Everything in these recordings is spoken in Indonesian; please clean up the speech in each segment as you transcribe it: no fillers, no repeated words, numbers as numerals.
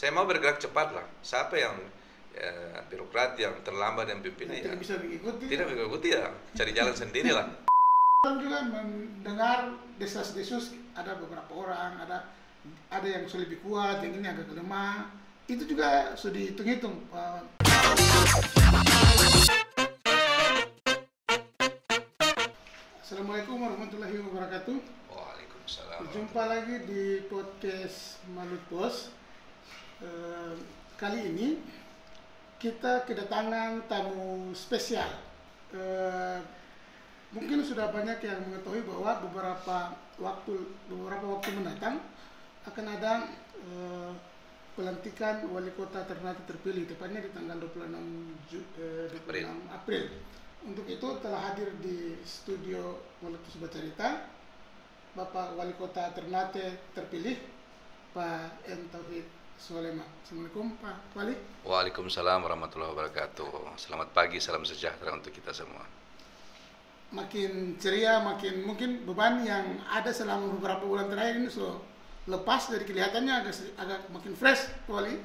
Saya mau bergerak cepat lah. Siapa yang birokrat yang terlambat dan pimpinan tidak bisa mengikuti. Tidak mengikuti ya, cari jalan sendiri lah. Orang juga mendengar desas-desus, ada beberapa orang, ada yang sudah lebih kuat, yang ini agak lemah. Itu juga sudah dihitung-hitung. Assalamualaikum warahmatullahi wabarakatuh. Waalaikumsalam. Berjumpa lagi di podcast Malut Pos. Kali ini kita kedatangan tamu spesial. Mungkin sudah banyak yang mengetahui bahwa beberapa waktu mendatang akan ada pelantikan wali kota Ternate terpilih, tepatnya di tanggal 26 April. Untuk itu telah hadir di studio Malut Pos Bercerita Bapak Wali Kota Ternate terpilih, Pak M. Tauhid Sulaiman. Assalamualaikum Pak Wali. Waalaikumsalam warahmatullahi wabarakatuh. Selamat pagi, salam sejahtera untuk kita semua. Makin ceria, mungkin beban yang ada selama beberapa bulan terakhir ini so lepas dari kelihatannya agak makin fresh, Pak Wali.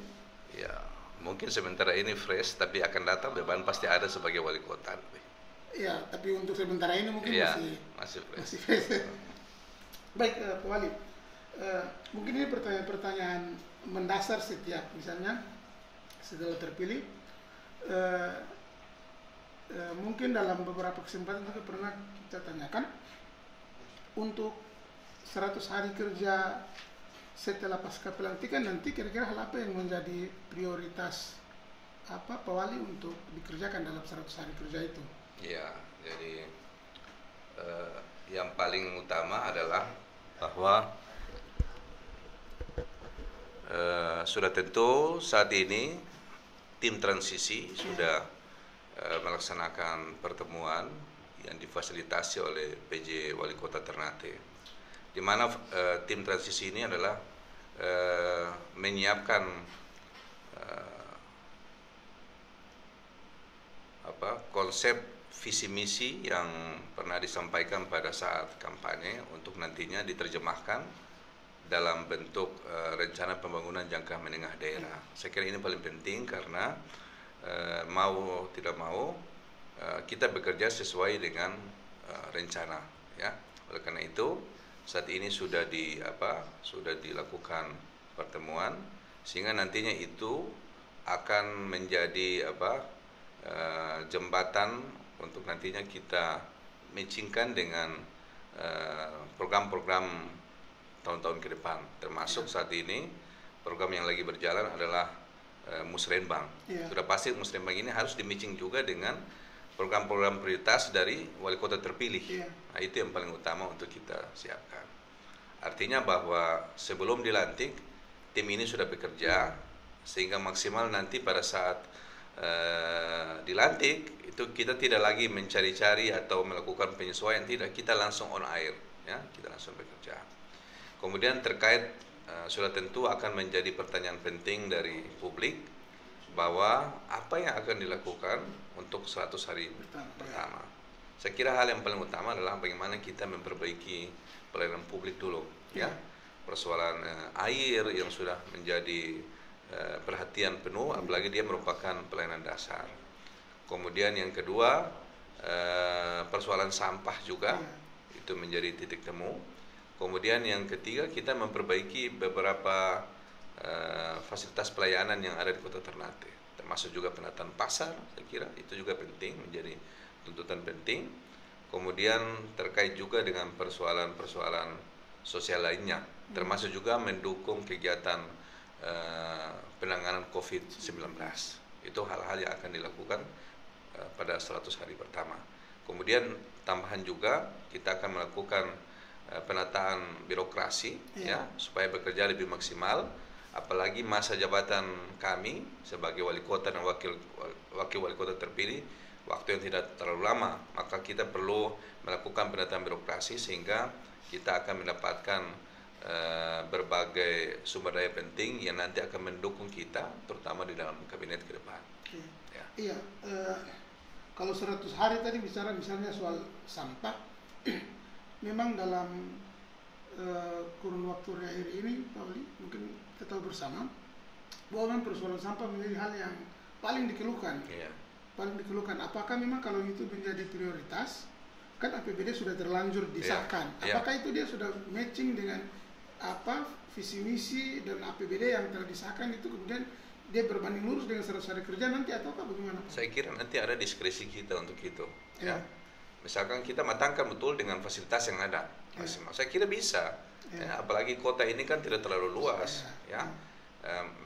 Ya, mungkin sementara ini fresh, tapi akan datang beban pasti ada sebagai wali kota. Ya, tapi untuk sementara ini mungkin ya, masih fresh. Baik, Pak Wali. Mungkin ini pertanyaan mendasar setiap, misalnya setelah terpilih, mungkin dalam beberapa kesempatan juga pernah kita tanyakan untuk 100 hari kerja setelah pasca pelantikan nanti, kira-kira hal apa yang menjadi prioritas Pak Wali untuk dikerjakan dalam 100 hari kerja itu? Ya, jadi yang paling utama adalah bahwa sudah tentu saat ini tim transisi sudah melaksanakan pertemuan yang difasilitasi oleh PJ Wali Kota Ternate, di mana tim transisi ini adalah menyiapkan konsep visi misi yang pernah disampaikan pada saat kampanye untuk nantinya diterjemahkan dalam bentuk rencana pembangunan jangka menengah daerah. Saya kira ini paling penting karena mau tidak mau kita bekerja sesuai dengan rencana, ya. Oleh karena itu saat ini sudah dilakukan pertemuan sehingga nantinya itu akan menjadi jembatan untuk nantinya kita matchingkan dengan program-program tahun-tahun ke depan, termasuk saat ini program yang lagi berjalan adalah Musrenbang. Sudah pasti Musrenbang ini harus di-matching juga dengan program-program prioritas dari wali kota terpilih. Nah, itu yang paling utama untuk kita siapkan. Artinya bahwa sebelum dilantik, tim ini sudah bekerja sehingga maksimal nanti pada saat dilantik itu kita tidak lagi mencari-cari atau melakukan penyesuaian, tidak, kita langsung on air, ya, kita langsung bekerja. Kemudian terkait sudah tentu akan menjadi pertanyaan penting dari publik bahwa apa yang akan dilakukan untuk 100 hari pertama. Saya kira hal yang paling utama adalah bagaimana kita memperbaiki pelayanan publik dulu, ya. Persoalan air yang sudah menjadi perhatian penuh, apalagi dia merupakan pelayanan dasar. Kemudian yang kedua, persoalan sampah juga itu menjadi titik temu. Kemudian yang ketiga, kita memperbaiki beberapa fasilitas pelayanan yang ada di Kota Ternate, termasuk juga penataan pasar. Saya kira itu juga penting, menjadi tuntutan penting. Kemudian terkait juga dengan persoalan-persoalan sosial lainnya, termasuk juga mendukung kegiatan penanganan COVID-19. Itu hal-hal yang akan dilakukan pada 100 hari pertama. Kemudian tambahan juga kita akan melakukan penataan birokrasi, ya, supaya bekerja lebih maksimal. Apalagi masa jabatan kami sebagai wali kota dan wakil wali kota terpilih waktu yang tidak terlalu lama, maka kita perlu melakukan penataan birokrasi sehingga kita akan mendapatkan berbagai sumber daya penting yang nanti akan mendukung kita, terutama di dalam kabinet ke depan. Iya, kalau 100 hari tadi bicara misalnya soal sampah, memang dalam kurun waktu akhir ini, Pak Wali, mungkin kita tahu bersama bahwa persoalan sampah menjadi hal yang paling dikeluhkan. Paling dikeluhkan. Apakah memang kalau itu menjadi prioritas, kan APBD sudah terlanjur disahkan. Apakah itu dia sudah matching dengan apa visi misi dan APBD yang telah disahkan itu, kemudian dia berbanding lurus dengan syarat-syarat kerja nanti, ataukah bagaimana? Saya kira nanti ada diskresi kita untuk itu. Ya. Misalkan kita matangkan betul dengan fasilitas yang ada maksimal. Saya kira bisa. Ya, apalagi kota ini kan tidak terlalu luas.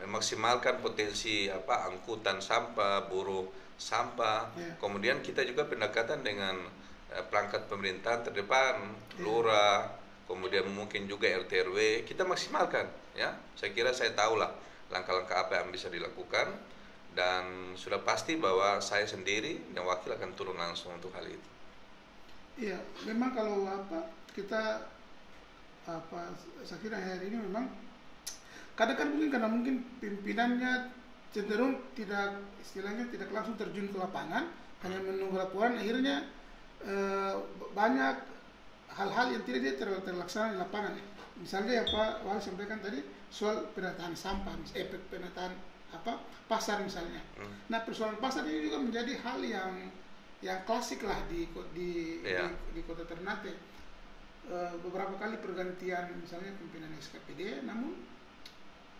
Memaksimalkan potensi angkutan sampah, buruh sampah. Kemudian kita juga pendekatan dengan perangkat pemerintahan terdepan, lurah, kemudian mungkin juga RT RW, kita maksimalkan. Ya, saya kira saya tahulah langkah-langkah apa yang bisa dilakukan, dan sudah pasti bahwa saya sendiri yang wakil akan turun langsung untuk hal itu. Iya, memang kalau kita saya kira hari ini memang kadang kan mungkin pimpinannya cenderung tidak, istilahnya tidak langsung terjun ke lapangan, hanya menunggu laporan, akhirnya banyak hal-hal yang tidak terlaksana di lapangan. Misalnya yang Pak Wali sampaikan tadi soal penataan sampah, penataan pasar misalnya. Nah, persoalan pasar ini juga menjadi hal yang klasik lah di Kota Ternate. Beberapa kali pergantian misalnya pimpinan SKPD, namun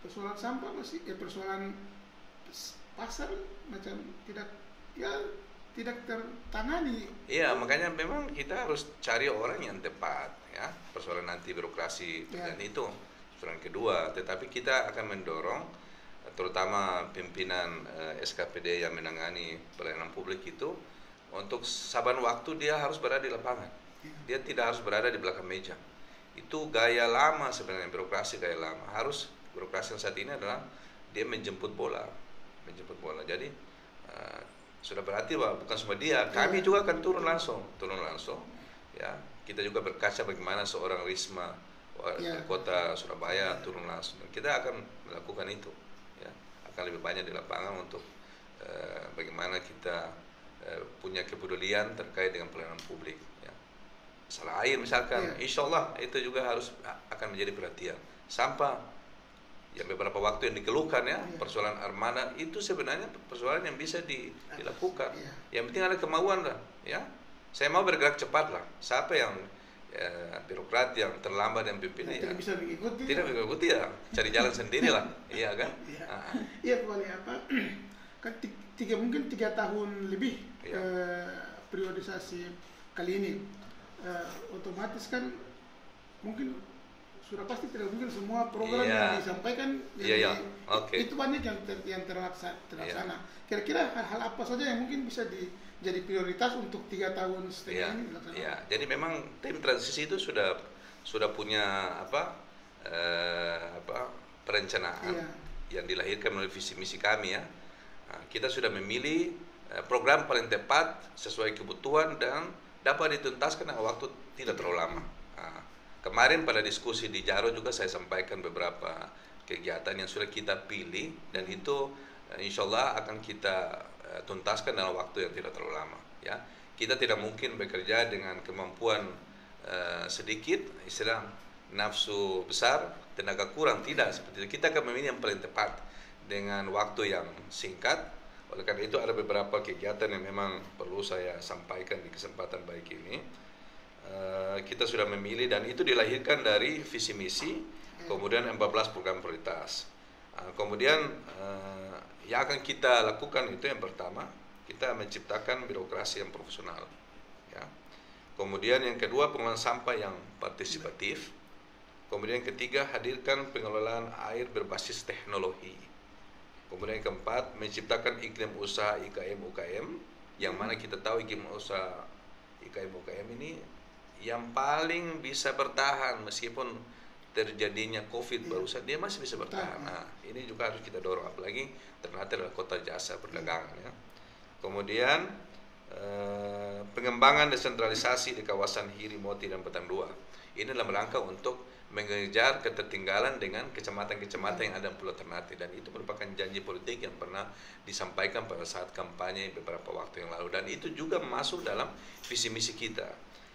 persoalan sampah masih persoalan pasar macam tidak tertangani. Iya, makanya memang kita harus cari orang yang tepat, ya. Persoalan anti birokrasi dan itu persoalan kedua. Tetapi kita akan mendorong terutama pimpinan SKPD yang menangani pelayanan publik itu untuk saban waktu dia harus berada di lapangan. Dia tidak harus berada di belakang meja. Itu gaya lama sebenarnya, birokrasi gaya lama. Harus birokrasi yang saat ini adalah dia menjemput bola. Jadi sudah berarti bahwa bukan cuma dia, kami juga akan turun langsung. Ya, kita juga berkaca bagaimana seorang Risma Kota Surabaya turun langsung. Kita akan melakukan itu, ya. Akan lebih banyak di lapangan untuk bagaimana kita punya kepedulian terkait dengan pelayanan publik. Ya. Masalah air misalkan, insya Allah itu juga akan menjadi perhatian. Sampah yang beberapa waktu yang dikeluhkan persoalan armada itu sebenarnya persoalan yang bisa dilakukan. Yang penting ada kemauan lah, ya. Saya mau bergerak cepat lah. Siapa yang birokrat yang terlambat dan pimpinan tidak bisa mengikuti. Tidak mengikuti ya, cari jalan sendiri lah, iya kan? Iya, boleh kan mungkin 3 tahun lebih periodisasi kali ini, otomatis kan mungkin sudah pasti tidak mungkin semua program yang disampaikan itu banyak yang terlaksana. Kira-kira hal-hal apa saja yang mungkin bisa jadi prioritas untuk 3 tahun setengah ini dilaksanakan? Ya, jadi memang tim transisi itu sudah punya perencanaan yang dilahirkan melalui visi misi kami, ya. Nah, kita sudah memilih program paling tepat sesuai kebutuhan dan dapat dituntaskan dalam waktu tidak terlalu lama. Nah, kemarin pada diskusi di Jaro juga saya sampaikan beberapa kegiatan yang sudah kita pilih dan itu insya Allah akan kita tuntaskan dalam waktu yang tidak terlalu lama. Ya, kita tidak mungkin bekerja dengan kemampuan sedikit, istilah nafsu besar, tenaga kurang, tidak seperti itu. Kita akan memilih yang paling tepat dengan waktu yang singkat. Oleh karena itu ada beberapa kegiatan yang memang perlu saya sampaikan di kesempatan baik ini. Kita sudah memilih dan itu dilahirkan dari visi misi, kemudian 14 program prioritas. Kemudian yang akan kita lakukan itu yang pertama, kita menciptakan birokrasi yang profesional, ya. Kemudian yang kedua, pengelolaan sampah yang partisipatif. Kemudian yang ketiga, hadirkan pengelolaan air berbasis teknologi. Kemudian yang keempat, menciptakan iklim usaha IKM-UKM, yang mana kita tahu iklim usaha IKM-UKM ini yang paling bisa bertahan meskipun terjadinya COVID barusan, dia masih bisa bertahan. Nah, ini juga harus kita dorong, apalagi Ternate adalah kota jasa perdagangan, ya. Kemudian pengembangan desentralisasi di kawasan Hiri, Moti, dan Petang 2. Ini dalam rangka untuk mengejar ketertinggalan dengan kecamatan-kecamatan yang ada di Pulau Ternate, dan itu merupakan janji politik yang pernah disampaikan pada saat kampanye beberapa waktu yang lalu, dan itu juga masuk dalam visi misi kita.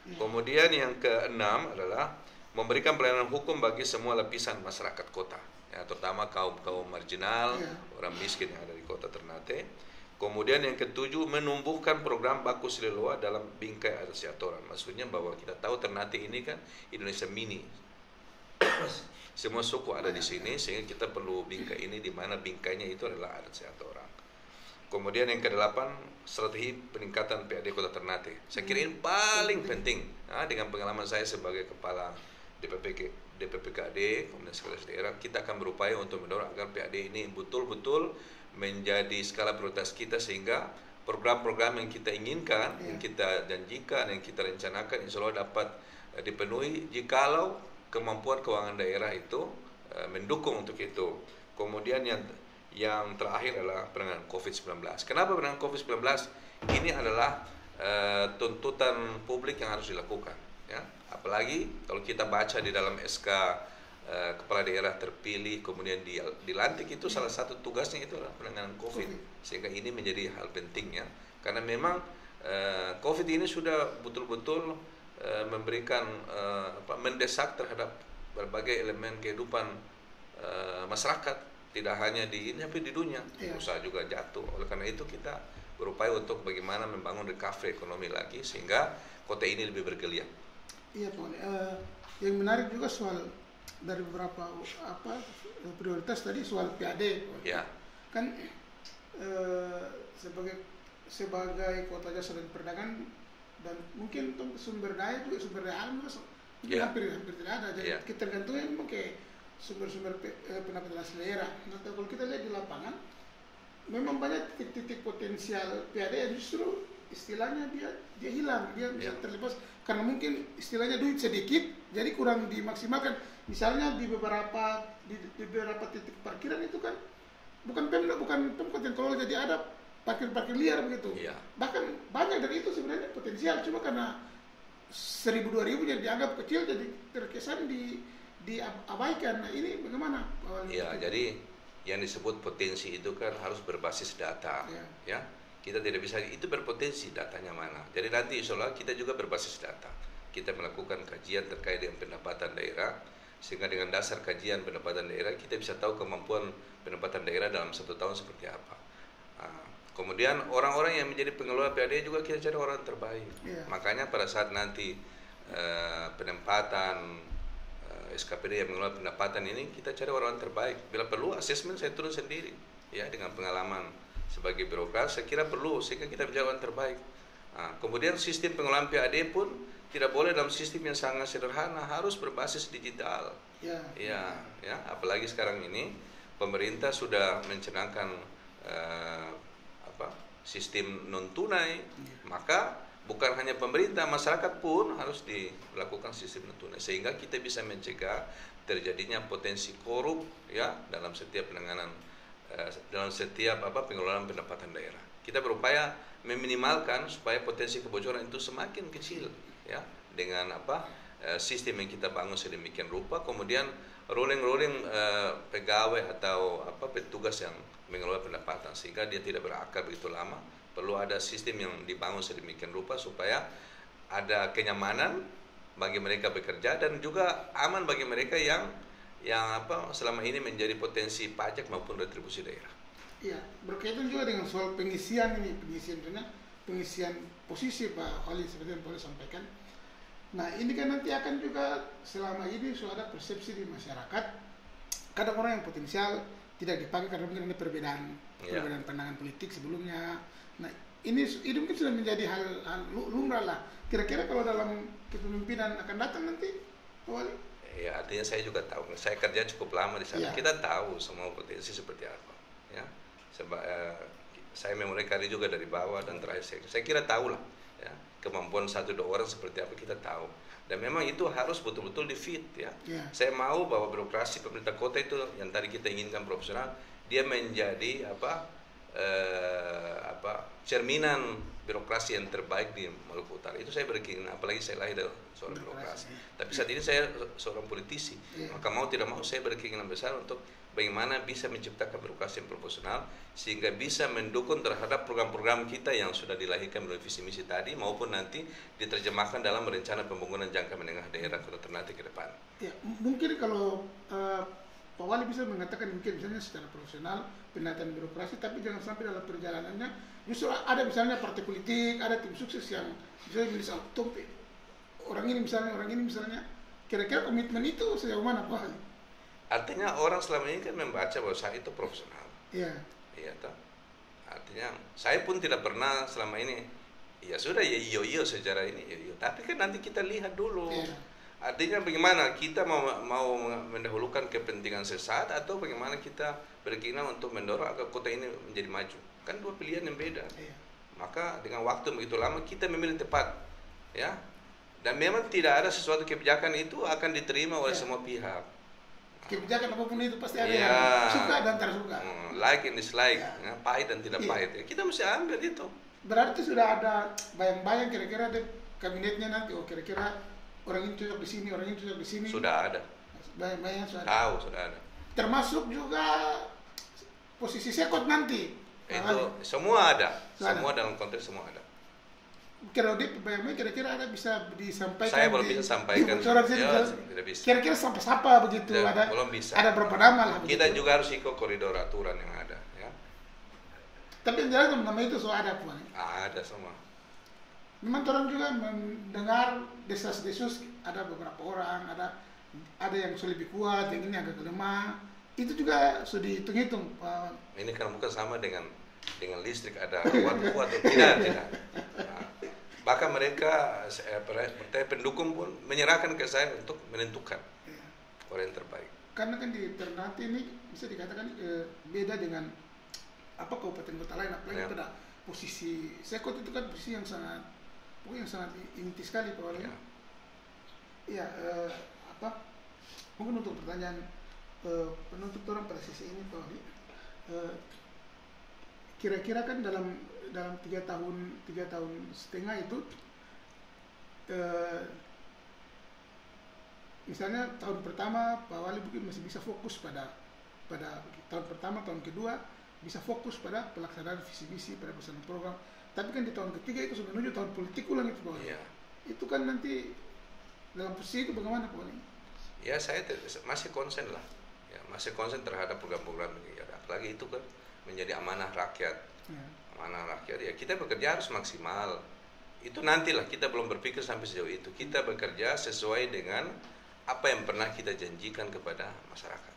Kemudian yang keenam adalah memberikan pelayanan hukum bagi semua lapisan masyarakat kota, ya, terutama kaum marginal, orang miskin yang ada di kota Ternate. Kemudian yang ketujuh, menumbuhkan program baku Sileloa dalam bingkai adat Siatoran. Maksudnya bahwa kita tahu Ternate ini kan Indonesia mini. Semua suku ada di sini, sehingga kita perlu bingkai ini di mana bingkainya itu adalah adat Siatoran. Kemudian yang kedelapan, strategi peningkatan PAD Kota Ternate. Saya kira ini paling penting. Nah, dengan pengalaman saya sebagai kepala DPPKD, kemudian sekretaris daerah, kita akan berupaya untuk mendorong agar PAD ini betul-betul menjadi skala prioritas kita, sehingga program-program yang kita inginkan, yang kita janjikan, yang kita rencanakan, insya Allah dapat dipenuhi jikalau kemampuan keuangan daerah itu mendukung untuk itu. Kemudian yang terakhir adalah penanganan COVID-19. Kenapa penanganan COVID-19? Ini adalah tuntutan publik yang harus dilakukan. Ya. Apalagi kalau kita baca di dalam SK kepala daerah terpilih kemudian dilantik, itu salah satu tugasnya itu adalah penanganan COVID. Sehingga ini menjadi hal penting ya. Karena memang COVID ini sudah betul-betul memberikan mendesak terhadap berbagai elemen kehidupan masyarakat. Tidak hanya di ini, tapi di dunia, usaha juga jatuh. Oleh karena itu kita berupaya untuk bagaimana membangun recovery ekonomi lagi sehingga kota ini lebih bergeliat. Iya Pak. Yang menarik juga soal dari beberapa prioritas tadi soal PAD. Ya. Kan sebagai kota jasa dan perdagangan dan mungkin sumber daya juga sumber daya alam hampir tidak ada. Jadi kita tergantungnya pakai sumber-sumber pendapatan asli daerah. Nah, kalau kita lihat di lapangan, memang banyak titik-titik potensial PAD yang justru istilahnya dia hilang, dia bisa terlepas karena mungkin istilahnya duit sedikit, jadi kurang dimaksimalkan. Misalnya di beberapa titik parkiran itu kan bukan Pemkot yang kelola, jadi ada parkir liar begitu. Bahkan banyak dari itu sebenarnya potensial, cuma karena 1.000-2.000 jadi dianggap kecil, jadi terkesan diabaikan. Nah, ini bagaimana? Ya, jadi yang disebut potensi itu kan harus berbasis data, ya. Kita tidak bisa itu berpotensi datanya mana. Jadi nanti insya Allah kita juga berbasis data. Kita melakukan kajian terkait dengan pendapatan daerah, sehingga dengan dasar kajian pendapatan daerah kita bisa tahu kemampuan pendapatan daerah dalam 1 tahun seperti apa. Kemudian orang-orang yang menjadi pengelola PAD juga kita cari orang terbaik. Makanya pada saat nanti penempatan SKPD yang mengelola pendapatan ini, kita cari orang terbaik. Bila perlu asesmen saya turun sendiri, ya, dengan pengalaman sebagai birokrat saya kira perlu, sehingga kita mencari orang terbaik. Kemudian sistem pengelolaan PAD pun tidak boleh dalam sistem yang sangat sederhana, harus berbasis digital. Ya, apalagi sekarang ini pemerintah sudah mencanangkan sistem non tunai, maka bukan hanya pemerintah, masyarakat pun harus dilakukan sistem non tunai sehingga kita bisa mencegah terjadinya potensi korup ya dalam setiap penanganan dalam setiap pengelolaan pendapatan daerah. Kita berupaya meminimalkan supaya potensi kebocoran itu semakin kecil ya dengan sistem yang kita bangun sedemikian rupa, kemudian rolling pegawai atau petugas yang mengelola pendapatan sehingga dia tidak berakar begitu lama. Perlu ada sistem yang dibangun sedemikian rupa supaya ada kenyamanan bagi mereka bekerja dan juga aman bagi mereka yang selama ini menjadi potensi pajak maupun retribusi daerah. Iya, berkaitan juga dengan soal pengisian posisi Pak Wali seperti yang Pak Wali sampaikan. Nah, ini kan nanti akan juga selama ini sudah ada persepsi di masyarakat, kadang orang yang potensial tidak dipakai karena mungkin ada perbedaan pandangan politik sebelumnya. Nah, ini mungkin sudah menjadi hal lumrah lah. Kira-kira kalau dalam kepemimpinan akan datang nanti, Pak Wali? Ya, artinya saya juga tahu. Saya kerja cukup lama di sana. Kita tahu semua potensi seperti apa. Ya, saya memulai karir juga dari bawah dan terakhir saya kira tahu lah. Ya, kemampuan 1-2 orang seperti apa kita tahu. Dan memang itu harus betul-betul di-fit ya. Saya mau bahwa birokrasi pemerintah kota itu yang tadi kita inginkan profesional, dia menjadi cerminan birokrasi yang terbaik di Maluku Utara. Itu saya berkeinginan, apalagi saya lahir dari seorang birokrasi. Tapi saat ini saya seorang politisi. Maka mau tidak mau saya berkeinginan besar untuk bagaimana bisa menciptakan birokrasi yang profesional sehingga bisa mendukung terhadap program-program kita yang sudah dilahirkan melalui visi misi tadi maupun nanti diterjemahkan dalam rencana pembangunan jangka menengah daerah Kota Ternate ke depan. Ya, mungkin kalau Pak Wali bisa mengatakan mungkin misalnya secara profesional penataan birokrasi, tapi jangan sampai dalam perjalanannya justru ada misalnya partai politik, ada tim sukses yang misalnya misalnya orang ini misalnya, kira-kira komitmen itu sejauh mana Pak Wali? Artinya orang selama ini kan membaca bahwa saya itu profesional. Iya. Iya toh. Artinya saya pun tidak pernah selama ini, ya sudah ya iyo secara ini iyo. Tapi kan nanti kita lihat dulu. Iya. Artinya bagaimana kita mau mendahulukan kepentingan sesaat atau bagaimana kita berkeinginan untuk mendorong agar kota ini menjadi maju. Kan dua pilihan yang beda. Iya. Maka dengan waktu begitu lama kita memilih tepat, ya. Dan memang tidak ada sesuatu kebijakan itu akan diterima oleh semua pihak. Kebijakan apapun itu pasti ada Ya, yang suka dan tak suka. Like and dislike, ya, pahit dan tidak pahit. Ya, kita mesti ambil itu. Berarti sudah ada bayang-bayang kira-kira di kabinetnya nanti, oh kira-kira orang ini cocok di sini, orang ini cocok di sini. Sudah ada. Bayang-bayang sudah ada. Tahu sudah ada. Termasuk juga posisi sekot nanti. Itu semua ada. Sudah Semua dalam konteks semua ada. Kalau di bayang-bayang kira-kira ada bisa disampaikan. Saya belum bisa sampaikan. Tidak bisa. Kira-kira sampai siapa begitu ada. Belum bisa. Ada berapa nama lah. Kita begitu. juga harus ikut koridor aturan yang ada. Ya. Tapi yang jelas nama itu sudah ada Puan. Ada semua. Memang orang juga mendengar desas-desus, ada beberapa orang, ada yang sudah lebih kuat, yang ini agak lemah. Itu juga sudah dihitung-hitung. Ini kan bukan sama dengan listrik, ada kuat atau tidak. Nah, bahkan mereka partai pendukung pun menyerahkan ke saya untuk menentukan orang yang terbaik. Karena kan di Ternate ini bisa dikatakan beda dengan kabupaten kota lain, apalagi pada posisi sekot itu kan posisi yang sangat inti sekali Pak Wali. Iya, mungkin untuk pertanyaan penutup orang pada sesi ini Pak Wali, kira-kira kan dalam 3 tahun setengah itu, misalnya tahun pertama Pak Wali mungkin masih bisa fokus pada tahun pertama, tahun kedua bisa fokus pada pelaksanaan visi-visi, pada pelaksanaan program. Tapi kan di tahun ketiga itu sudah menuju tahun politik ulang itu Pak Wali. Iya. Itu kan nanti dalam posisi itu bagaimana Pak Wali? Ya saya masih konsen lah. Ya, masih konsen terhadap program-program ini. Ya, apalagi itu kan menjadi amanah rakyat. Amanah rakyat ya, kita bekerja harus maksimal. Itu nantilah, kita belum berpikir sampai sejauh itu. Kita bekerja sesuai dengan apa yang pernah kita janjikan kepada masyarakat.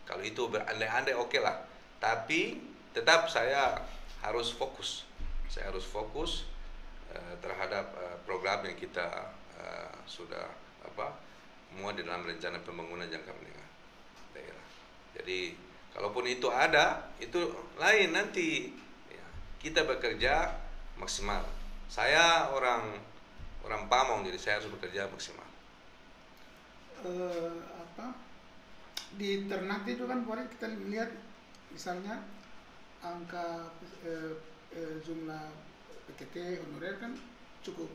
Kalau itu berandai-andai oke lah. Tapi tetap saya harus fokus. Saya harus fokus terhadap program yang kita sudah muat di dalam rencana pembangunan jangka menengah daerah. Jadi kalaupun itu ada, itu lain nanti. Ya, kita bekerja maksimal. Saya orang Pamong, jadi saya harus bekerja maksimal. Di Ternate itu kan kemarin kita lihat misalnya angka jumlah PTT honorer kan cukup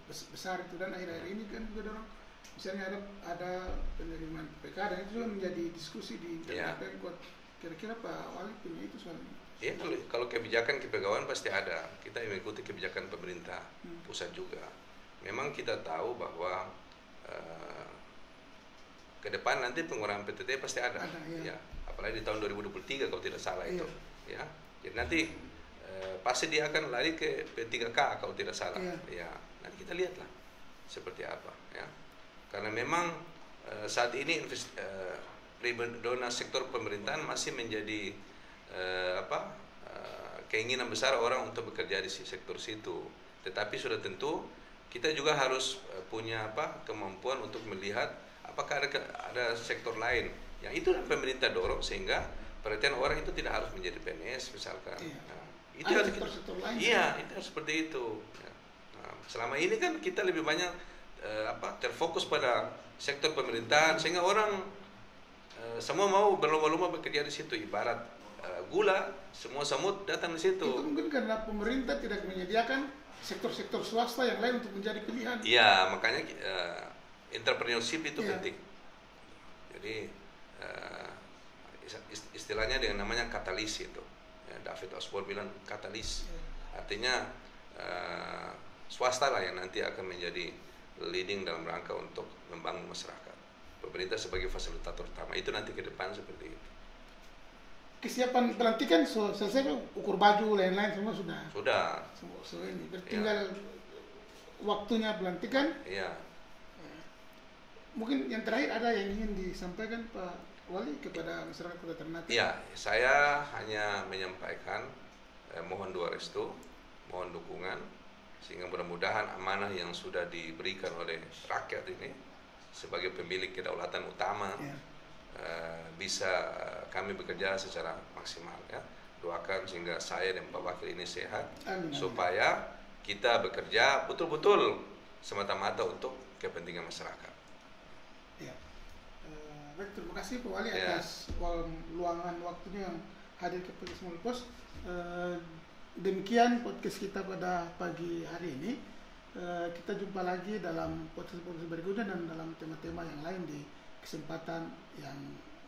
besar itu, dan akhir-akhir ini kan juga dorong misalnya ada penerimaan PK, dan itu juga menjadi diskusi di internal Pemkot. Kira-kira Pak Wali punya itu soal ini? Ya, kalau kebijakan kepegawaian pasti ada. Kita mengikuti kebijakan pemerintah pusat juga. Memang kita tahu bahwa ke depan nanti pengurangan PTT pasti ada. Ya. Apalagi di tahun 2023 kalau tidak salah itu. Ya. Jadi nanti pasti dia akan lari ke P3K kalau tidak salah. Ya. Nanti kita lihatlah seperti apa. Ya. Karena memang saat ini dana sektor pemerintahan masih menjadi keinginan besar orang untuk bekerja di sektor situ. Tetapi sudah tentu kita juga harus punya kemampuan untuk melihat apakah ada sektor lain yang itu pemerintah dorong sehingga perhatian orang itu tidak harus menjadi PNS misalkan. Nah, itu harus sektor lain. Iya, itu seperti itu. Nah, selama ini kan kita lebih banyak terfokus pada sektor pemerintahan sehingga orang semua mau berlomba-lomba bekerja di situ, ibarat gula, semua semut datang di situ. Itu mungkin karena pemerintah tidak menyediakan sektor-sektor swasta yang lain untuk menjadi pilihan. Iya, makanya entrepreneurship itu penting. Jadi istilahnya dengan namanya katalis itu. Ya, David Osborne bilang katalis. Artinya swasta lah yang nanti akan menjadi leading dalam rangka untuk membangun masyarakat. pemerintah sebagai fasilitator utama. Itu nanti ke depan seperti itu. Kesiapan pelantikan selesai, ukur baju lain-lain semua sudah. Sudah. So ini tinggal waktunya pelantikan. Iya. Mungkin yang terakhir ada yang ingin disampaikan Pak Wali kepada masyarakat Kota Ternate? Iya, saya hanya menyampaikan mohon doa restu, mohon dukungan, sehingga mudah-mudahan amanah yang sudah diberikan oleh rakyat ini sebagai pemilik kedaulatan utama bisa kami bekerja secara maksimal ya. Doakan sehingga saya dan Pak Wakil ini sehat. Amin. Supaya kita bekerja betul-betul semata-mata untuk kepentingan masyarakat. Ya. Baik, terima kasih Pak Wali atas luangan waktunya yang hadir ke Podcast Small Post. Demikian podcast kita pada pagi hari ini. Kita jumpa lagi dalam podcast berikutnya dan dalam tema-tema yang lain di kesempatan yang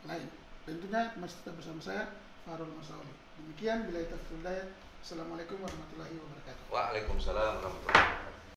lain. Tentunya masih tetap bersama saya, Farul Masauli. Demikian, billahi taufiq wal hidayah. Assalamualaikum warahmatullahi wabarakatuh. Waalaikumsalam warahmatullahi wabarakatuh.